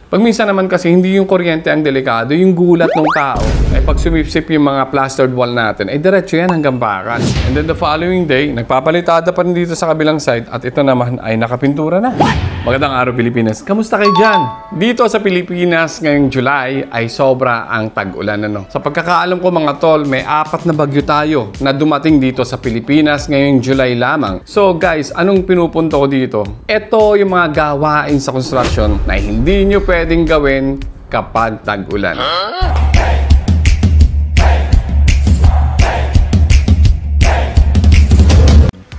Pag minsan naman kasi hindi yung kuryente ang delikado, yung gulat ng tao. Ay pag sumipsip yung mga plastered wall natin, ay diretso yan hanggang bakal. And then the following day, nagpapalitada pa rin dito sa kabilang side at ito naman ay nakapintura na. Magandang araw Pilipinas. Kamusta kayo dyan? Dito sa Pilipinas ngayong July ay sobra ang tag-ulan. Sa pagkakaalam ko mga tol, may 4 na bagyo tayo na dumating dito sa Pilipinas ngayong July lamang. So guys, anong pinupunto ko dito? Ito yung mga gawain sa construction na hindi nyo pwedeng gawin kapag tag-ulan.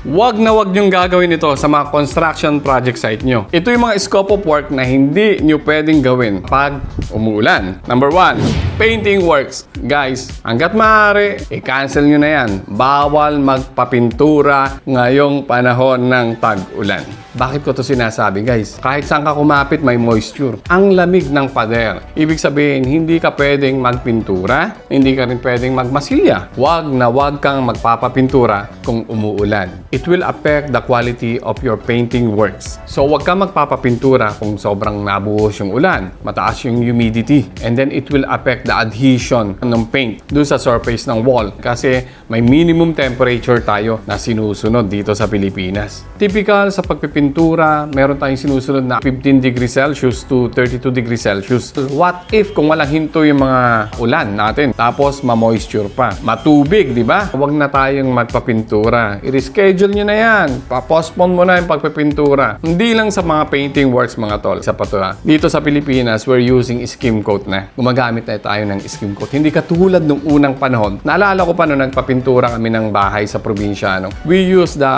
Wag na wag niyong gagawin ito sa mga construction project site nyo. Ito yung mga scope of work na hindi nyo pwedeng gawin pag umuulan. Number 1, painting works. Guys, hanggat maaari, i-cancel nyo na yan. Bawal magpapintura ngayong panahon ng tag-ulan. Bakit ko to sinasabi guys? Kahit saan ka kumapit may moisture. Ang lamig ng pader. Ibig sabihin, hindi ka pwedeng magpintura, hindi ka rin pwedeng magmasilya. Wag na wag kang magpapapintura kung umuulan. It will affect the quality of your painting works. So wag kang magpapapintura kung sobrang nabuhos yung ulan, mataas yung humidity, and then it will affect the adhesion ng paint doon sa surface ng wall kasi may minimum temperature tayo na sinusunod dito sa Pilipinas. Typical sa pagpipintura, meron tayong sinusunod na 15 degrees Celsius to 32 degrees Celsius. What if kung walang hinto yung mga ulan natin tapos ma-moisture pa, matubig, di ba? Huwag na tayong magpapintura. I-reschedule nyo na yan. Pa-postpone mo na yung pagpipintura. Hindi lang sa mga painting works mga tol. Sa pato ha. Dito sa Pilipinas, we're using skim coat na. Gumagamit na tayo ng skim coat. Hindi katulad nung unang panahon. Naalala ko pa nung nagpapintura kami ng bahay sa probinsya. We use the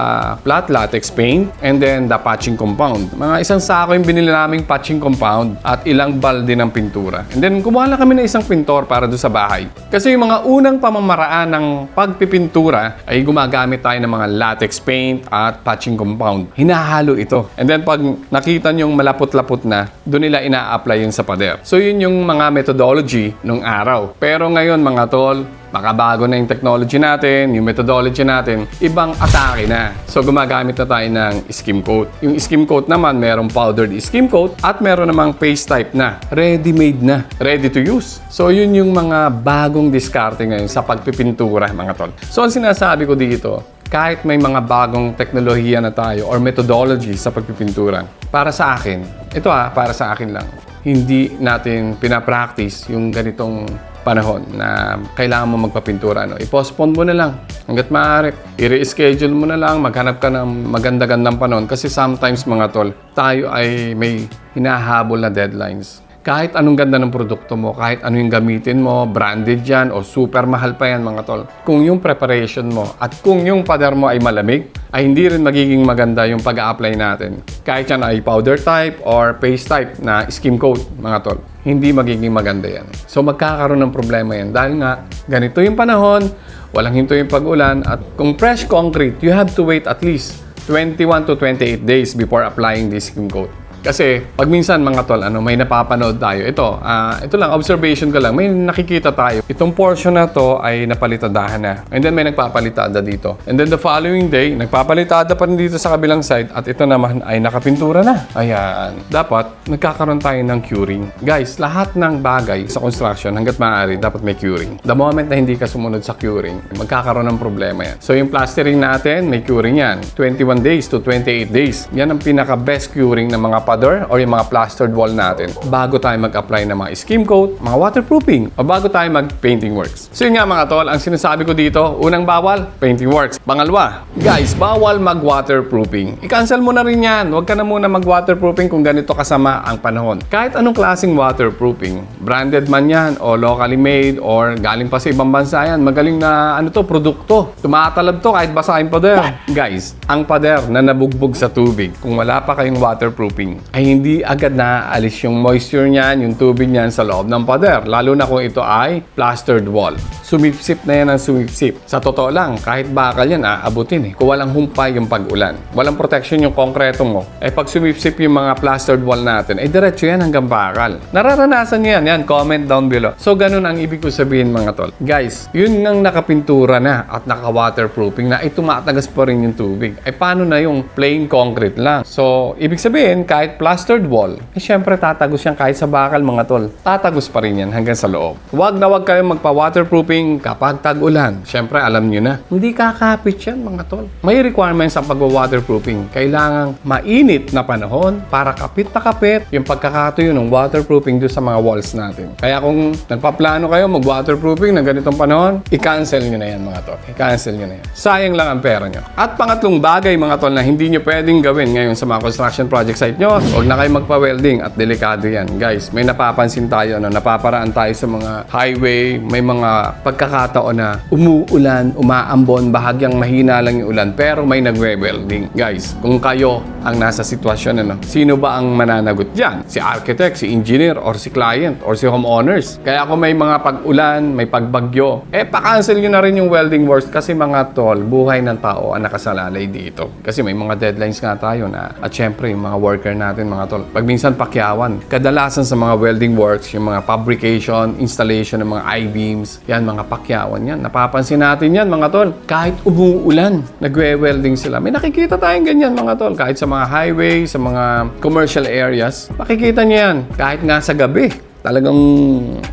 flat latex paint and then the patching compound. Mga isang sako yung binili naming patching compound at ilang balde ng pintura. And then kumuha lang kami ng isang pintor para doon sa bahay. Kasi yung mga unang pamamaraan ng pagpipintura ay gumagamit tayo ng mga latex paint at patching compound. Hinahalo ito. And then pag nakita nyo malapot-lapot na, doon nila ina-apply yun sa pader. So yun yung mga methodology nung araw. Pero ngayon mga tol, makabago na yung technology natin, yung methodology natin, ibang atake na. So gumagamit na tayo ng skim coat. Yung skim coat naman, merong powdered skim coat at meron namang paste type na. Ready-made na. Ready to use. So yun yung mga bagong diskarte ngayon sa pagpipintura mga tol. So ang sinasabi ko dito, kahit may mga bagong teknolohiya na tayo or methodology sa pagpipintura, para sa akin, ito para sa akin lang, hindi natin pinapractice yung ganitong panahon na kailangan mo magpapintura. I-postpone mo na lang hanggat maaari. I-reschedule mo na lang, maghanap ka ng maganda-gandang panahon kasi sometimes mga tol, tayo ay may hinahabol na deadlines. Kahit anong ganda ng produkto mo, kahit ano yung gamitin mo, branded yan o super mahal pa yan mga tol. Kung yung preparation mo at kung yung pader mo ay malamig, ay hindi rin magiging maganda yung pag-a-apply natin. Kahit yan ay powder type or paste type na skim coat mga tol, hindi magiging maganda yan. So magkakaroon ng problema yan dahil nga ganito yung panahon, walang hinto yung pag-ulan at kung fresh concrete, you have to wait at least 21 to 28 days before applying this skim coat. Kasi pag minsan mga tol, may napapanood tayo. Ito lang, observation ko lang. May nakikita tayo. Itong portion na to ay napalitadahan na. And then may nagpapalitada dito. And then the following day, nagpapalitada pa rin dito sa kabilang side at ito naman ay nakapintura na. Ayan. Dapat nagkakaroon tayo ng curing. Guys, lahat ng bagay sa construction hanggat maaari dapat may curing. The moment na hindi ka sumunod sa curing, magkakaroon ng problema yan. So yung plastering natin, may curing yan. 21 days to 28 days. Yan ang pinaka-best curing ng mga pader or yung mga plastered wall natin bago tayo mag-apply ng mga skim coat, mga waterproofing o bago tayo mag-painting works. So yun nga mga tol, ang sinasabi ko dito, unang bawal, painting works. Pangalawa, guys, bawal mag-waterproofing. I-cancel mo na rin yan. Huwag ka na muna mag-waterproofing kung ganito kasama ang panahon. Kahit anong klaseng waterproofing, branded man yan o locally made or galing pa sa ibang bansa yan, magaling na produkto. Tumatalab to kahit basahin pader. Guys, ang pader na nabugbog sa tubig, kung wala pa kayong waterproofing, ay hindi agad naaalis yung moisture niyan, yung tubig niyan sa loob ng pader. Lalo na kung ito ay plastered wall. Sumipsip na yan ang sumipsip. Sa totoo lang, kahit bakal yan, aabutin Kung walang humpay yung pag-ulan, walang protection yung konkreto mo, pag sumipsip yung mga plastered wall natin, diretso yan hanggang bakal. Nararanasan niyo yan. Comment down below. So, ganun ang ibig ko sabihin mga tol. Guys, yun ngang nakapintura na at naka-waterproofing na, tumatagas pa rin yung tubig. Paano na yung plain concrete lang? So, ibig sabihin, kahit kahit plastered wall, syempre tatagos yan kahit sa bakal mga tol. Tatagos pa rin yan hanggang sa loob. Huwag na huwag kayong magpa-waterproofing kapag tag-ulan. Syempre alam nyo na, hindi kakapit yan mga tol. May requirements sa pag-waterproofing. Kailangang mainit na panahon para kapit na kapit yung pagkakatuyo ng waterproofing doon sa mga walls natin. Kaya kung nagpaplano kayo mag-waterproofing ng ganitong panahon, i-cancel nyo na yan mga tol. I-cancel nyo na yan. Sayang lang ang pera nyo. At pangatlong bagay mga tol na hindi nyo pwedeng gawin ngayon sa mga construction project site nyo, huwag na kayo magpa-welding at delikado yan. Guys, may napapansin tayo, napaparaan tayo sa mga highway, may mga pagkakataon na umuulan, umaambon, bahagyang mahina lang yung ulan, pero may nagwe-welding. Guys, kung kayo ang nasa sitwasyon, sino ba ang mananagot dyan? Si architect, si engineer, or si client, or si homeowners? Kaya kung may mga pag-ulan, may pagbagyo, pa-cancel nyo na rin yung welding works kasi mga tol, buhay ng tao ang nakasalalay dito. Kasi may mga deadlines nga tayo na, at syempre yung mga worker natin mga tol, pag minsan pakyawan. Kadalasan sa mga welding works, yung mga fabrication, installation ng mga I-beams, yan mga pakyawan yan. Napapansin natin yan mga tol. Kahit umuulan, nagwe-welding sila. May nakikita tayong ganyan mga tol. Kahit sa mga highway, sa mga commercial areas, makikita niyo yan. Kahit nga sa gabi. Talagang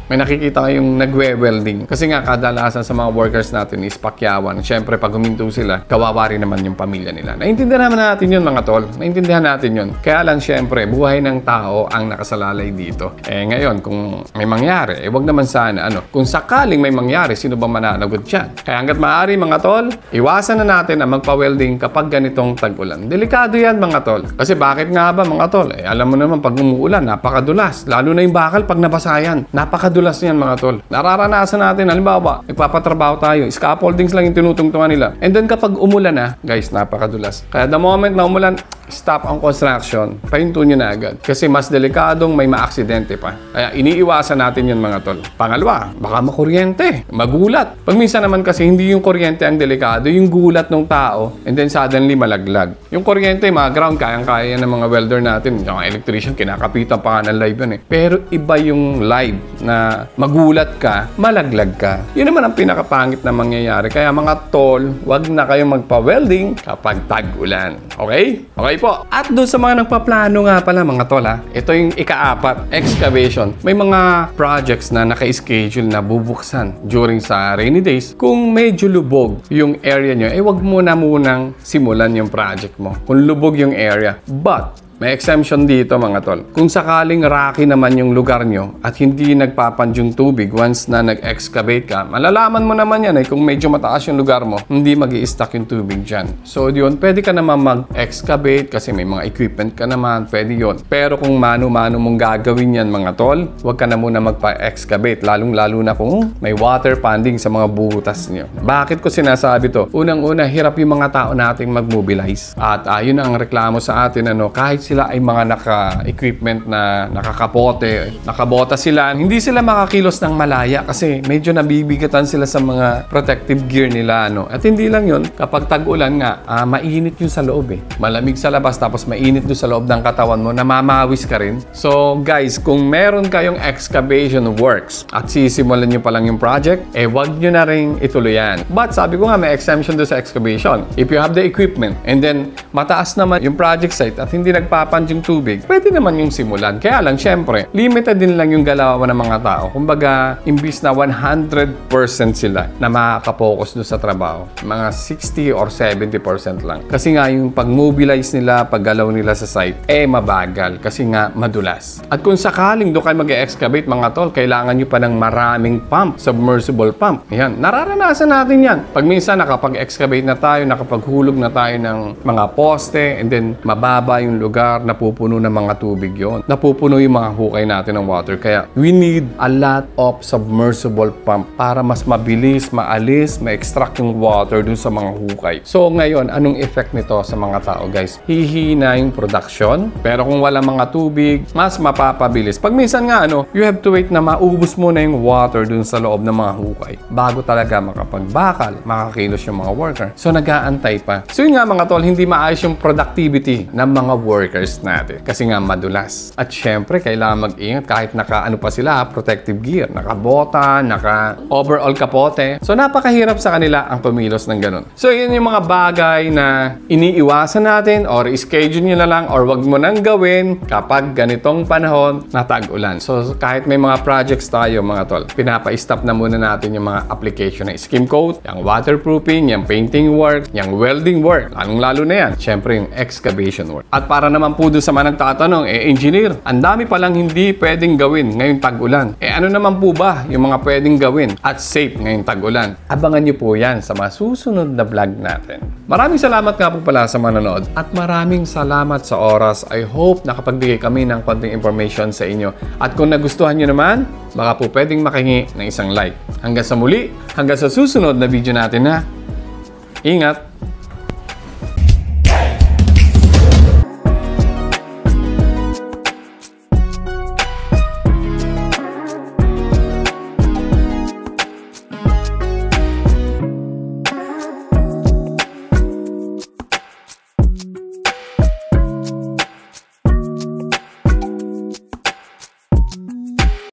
may nakikita kayong nagwe-welding. Kasi nga kadalasan sa mga workers natin is pakyawan. Siyempre pag huminto sila, kawawa rin naman yung pamilya nila. Naintindihan naman natin yun mga tol. Naintindihan natin yun. Kaya lang siyempre, buhay ng tao ang nakasalalay dito. Ngayon, kung may mangyari, wag naman sana, kung sakaling may mangyari, sino ba mananagot dyan? Kaya hanggat maaari mga tol, iwasan na natin ang magpa-welding kapag ganitong tag-ulan. Delikado yan mga tol. Kasi bakit nga ba mga tol? Alam mo naman pag umuulan, napakadulas. Lalo na yung bakal pag nabasayan. Napakadulas niyan mga tol. Nararanasan natin, halimbawa, nagpapatrabaho tayo, scaffoldings lang yung tinutungtungan nila. And then kapag umulan na, guys, napakadulas. Kaya the moment na umulan, stop ang construction, pahinto nyo na agad. Kasi mas delikadong may maaksidente pa. Kaya iniiwasan natin yun mga tol. Pangalawa, baka makuryente, magulat. Pag minsan naman kasi hindi yung kuryente ang delikado, yung gulat ng tao, and then suddenly malaglag. Yung kuryente, mga ground, kayang-kaya yan ng mga welder natin. Yung electrician, kinakapitan pa ka ng live yun Pero iba yung live na magulat ka, malaglag ka. Yun naman ang pinakapangit na mangyayari. Kaya mga tol, wag na kayong magpa-welding kapag tag-ulan. Okay? Okay po. At doon sa mga nagpaplano nga pala mga tol ito yung ika-4, excavation. May mga projects na naka-schedule na bubuksan during sa rainy days. Kung medyo lubog yung area nyo, wag mo na munang simulan yung project mo. Kung lubog yung area. But, may exemption dito mga tol. Kung sakaling rocky naman yung lugar nyo at hindi nagpapandyong tubig once na nag-excavate ka, malalaman mo naman yan kung medyo mataas yung lugar mo, hindi mag-i-stack yung tubig dyan. So yun, pwede ka naman mag-excavate kasi may mga equipment ka naman, pwede yun. Pero kung mano-mano mong gagawin yan mga tol, huwag ka na muna magpa-excavate, lalong-lalo na kung may water panding sa mga butas nyo. Bakit ko sinasabi to? Unang-una, hirap yung mga tao nating mag-mobilize. At yun ang reklamo sa atin, kahit sila ay mga naka-equipment na nakakapote, nakabota sila, hindi sila makakilos ng malaya kasi medyo nabibigatan sila sa mga protective gear nila. At hindi lang yun, kapag tag-ulan nga, mainit yun sa loob Malamig sa labas tapos mainit doon sa loob ng katawan mo, namamawis ka rin. So guys, kung meron kayong excavation works at sisimulan nyo pa lang yung project, wag nyo na rin ituloy yan. But sabi ko nga, may exemption doon sa excavation. If you have the equipment and then mataas naman yung project site at hindi nagpapandyong tubig, pwede naman yung simulan. Kaya lang, syempre, limited din lang yung galawan ng mga tao. Kumbaga, imbis na 100% sila na makaka-focus doon sa trabaho, mga 60 or 70% lang. Kasi nga, yung pag-mobilize nila, paggalaw nila sa site, mabagal. Kasi nga, madulas. At kung sakaling doon kayo mag-excavate, mga tol, kailangan nyo pa ng maraming pump, submersible pump. Yan, nararanasan natin yan. Pag minsan, nakapag-excavate na tayo, nakapaghulog na tayo ng mga poste, and then, mababa yung lugar, napupuno ng mga tubig yon. Napupuno yung mga hukay natin ng water. Kaya we need a lot of submersible pump para mas mabilis, maalis, ma-extract yung water dun sa mga hukay. So ngayon, anong effect nito sa mga tao guys? Hihina yung production. Pero kung wala mga tubig, mas mapapabilis. Pag minsan nga you have to wait na maubos muna yung water dun sa loob ng mga hukay bago talaga makapagbakal, makakilos yung mga worker. So nag-aantay pa. So yun nga mga tol, hindi maayos yung productivity ng mga worker. workers natin. Kasi nga madulas. At syempre, kailangan mag-ingat kahit naka-ano pa sila, protective gear. Naka-bota, naka-overall kapote. So, napakahirap sa kanila ang kumilos ng ganun. So, yun yung mga bagay na iniiwasan natin or schedule nyo na lang or wag mo nang gawin kapag ganitong panahon na tag-ulan. So, kahit may mga projects tayo, mga tol, pinapa-stop na muna natin yung mga application ng skim coat, yung waterproofing, yung painting work, yung welding work. Lalong-lalo na yan. Syempre, yung excavation work. At para naman po doon sa mga nagtatanong, engineer, ang dami palang hindi pwedeng gawin ngayong tag-ulan. Ano naman po ba yung mga pwedeng gawin at safe ngayong tag-ulan? Abangan nyo po yan sa mga susunod na vlog natin. Maraming salamat nga po pala sa manonood at maraming salamat sa oras. I hope nakapagbigay kami ng konting information sa inyo. At kung nagustuhan nyo naman, baka po pwedeng makingi ng isang like. Hanggang sa muli, hanggang sa susunod na video natin na. Ingat!